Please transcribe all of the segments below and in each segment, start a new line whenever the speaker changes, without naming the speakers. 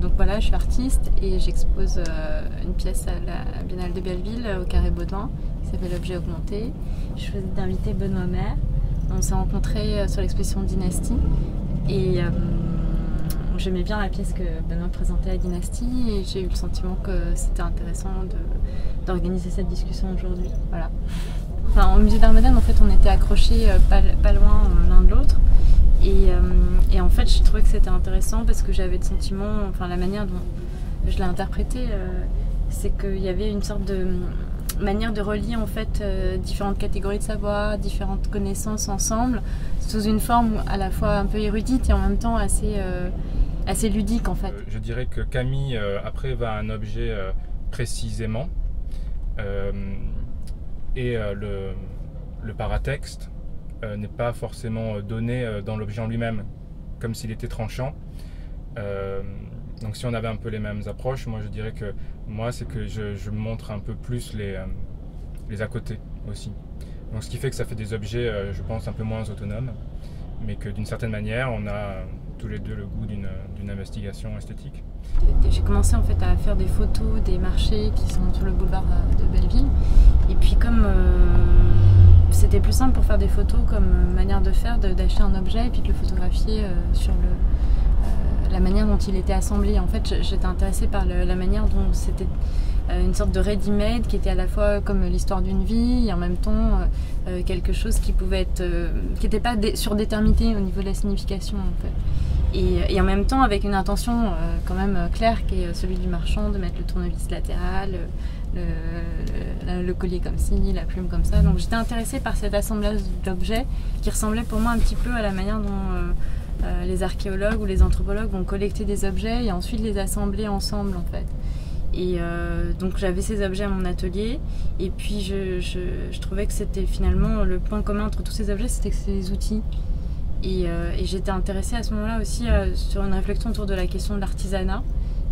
Donc voilà, je suis artiste et j'expose une pièce à la Biennale de Belleville au Carré Baudouin qui s'appelle Objet augmenté. Je faisais d'inviter Benoît Maire. On s'est rencontrés sur l'exposition Dynastie et j'aimais bien la pièce que Benoît présentait à Dynastie et j'ai eu le sentiment que c'était intéressant d'organiser cette discussion aujourd'hui. Voilà. Enfin, au musée d'art moderne, en fait, on était accrochés pas loin l'un de l'autre. Et en fait, je trouvais que c'était intéressant parce que j'avais le sentiment, enfin la manière dont je l'ai interprété, c'est qu'il y avait une sorte de manière de relier en fait différentes catégories de savoir, différentes connaissances ensemble, sous une forme à la fois un peu érudite et en même temps assez ludique en fait.
Je dirais que Camille après va à un objet précisément et le paratexte n'est pas forcément donné dans l'objet en lui-même, comme s'il était tranchant. Donc si on avait un peu les mêmes approches, moi je dirais que moi c'est que je montre un peu plus les à côté aussi. Donc ce qui fait que ça fait des objets, je pense, un peu moins autonomes, mais que d'une certaine manière on a tous les deux le goût d'une investigation esthétique.
J'ai commencé en fait à faire des photos des marchés qui sont sur le boulevard de Belleville, et puis comme c'était plus simple pour faire des photos comme manière de faire, d'acheter un objet et puis de le photographier sur la manière dont il était assemblé. En fait, j'étais intéressée par la manière dont c'était une sorte de ready-made qui était à la fois comme l'histoire d'une vie et en même temps quelque chose qui pouvait être, qui n'était pas surdéterminé au niveau de la signification en fait. Et en même temps avec une intention quand même claire qui est celui du marchand, de mettre le tournevis latéral, le collier comme ci, la plume comme ça. Donc j'étais intéressée par cet assemblage d'objets qui ressemblait pour moi un petit peu à la manière dont les archéologues ou les anthropologues vont collecter des objets et ensuite les assembler ensemble en fait. Et donc j'avais ces objets à mon atelier et puis je trouvais que c'était finalement le point commun entre tous ces objets, c'était que c'est des outils. Et j'étais intéressée à ce moment-là aussi sur une réflexion autour de la question de l'artisanat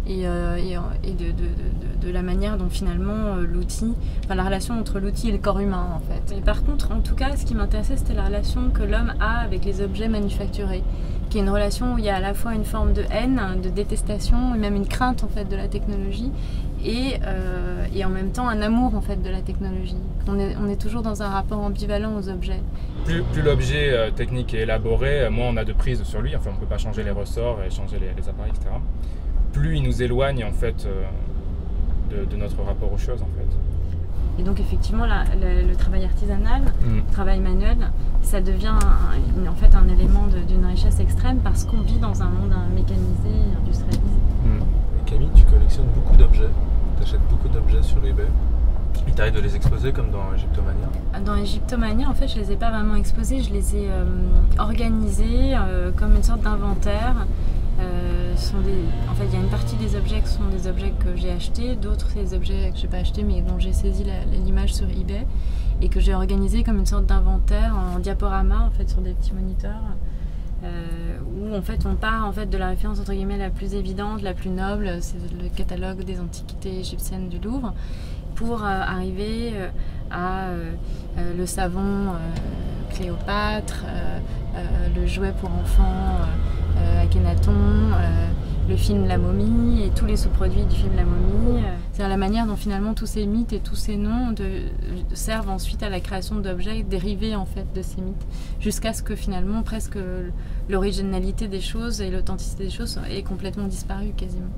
et de la manière dont finalement l'outil, enfin la relation entre l'outil et le corps humain en fait. Mais par contre, en tout cas, ce qui m'intéressait, c'était la relation que l'homme a avec les objets manufacturés, qui est une relation où il y a à la fois une forme de haine, de détestation et même une crainte en fait de la technologie et en même temps un amour en fait de la technologie. On est toujours dans un rapport ambivalent aux objets.
Plus l'objet technique est élaboré, moins on a de prise sur lui, enfin on ne peut pas changer les ressorts et changer les appareils, etc. Plus il nous éloigne en fait de notre rapport aux choses en fait.
Et donc effectivement le travail artisanal, le travail manuel, ça devient en fait un élément d'une richesse extrême parce qu'on vit dans un monde mécanisé, industrialisé.
Et Camille, tu collectionnes beaucoup d'objets, tu achètes beaucoup d'objets sur eBay. Il t'arrive de les exposer comme dans Egyptomania?
Dans Egyptomania, en fait, je les ai pas vraiment exposés, je les ai organisés comme une sorte d'inventaire. En fait, il y a une partie des objets qui sont des objets que j'ai achetés, d'autres c'est des objets que j'ai pas achetés mais dont j'ai saisi l'image sur eBay et que j'ai organisé comme une sorte d'inventaire en diaporama en fait sur des petits moniteurs où en fait on part en fait de la référence entre guillemets la plus évidente, la plus noble, c'est le catalogue des antiquités égyptiennes du Louvre, pour arriver à le savon Cléopâtre, le jouet pour enfants Akhenaton, le film La Momie et tous les sous-produits du film La Momie. C'est-à-dire la manière dont finalement tous ces mythes et tous ces noms servent ensuite à la création d'objets dérivés en fait de ces mythes, jusqu'à ce que finalement presque l'originalité des choses et l'authenticité des choses ait complètement disparu quasiment.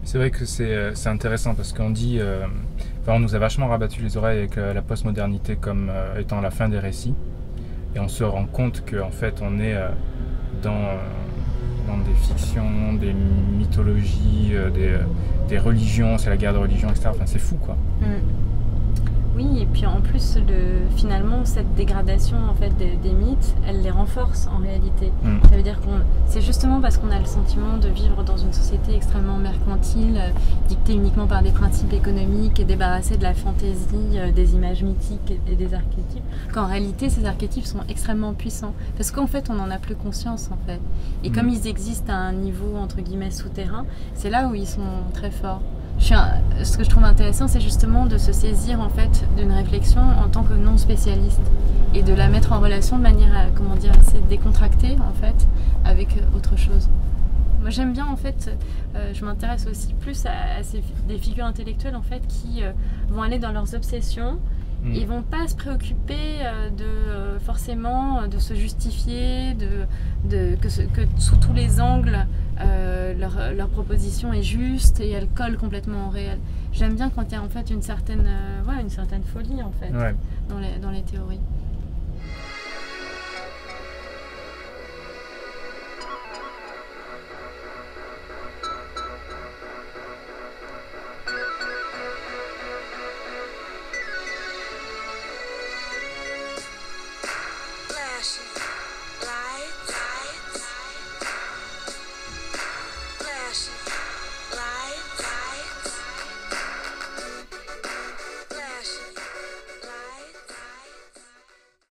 C'est vrai que c'est intéressant parce qu'on dit, enfin on nous a vachement rabattu les oreilles avec la postmodernité comme étant la fin des récits, et on se rend compte qu'en fait on est dans des fictions, des mythologies, des religions, c'est la guerre de religion, etc. Enfin c'est fou quoi.
Oui, et puis en plus, finalement, cette dégradation en fait, des mythes, elle les renforce en réalité. Ça veut dire que c'est justement parce qu'on a le sentiment de vivre dans une société extrêmement mercantile, dictée uniquement par des principes économiques et débarrassée de la fantaisie, des images mythiques et des archétypes, qu'en réalité, ces archétypes sont extrêmement puissants. Parce qu'en fait, on n'en a plus conscience, en fait. Et comme ils existent à un niveau, entre guillemets, souterrain, c'est là où ils sont très forts. Ce que je trouve intéressant, c'est justement de se saisir en fait d'une réflexion en tant que non spécialiste et de la mettre en relation de manière, assez décontractée en fait, avec autre chose. Moi, j'aime bien en fait, je m'intéresse aussi plus à des figures intellectuelles en fait qui vont aller dans leurs obsessions. Ils vont pas se préoccuper forcément de se justifier, que sous tous les angles leur proposition est juste et elle colle complètement au réel. J'aime bien quand il y a en fait une certaine folie en fait dans les théories.
Flashing.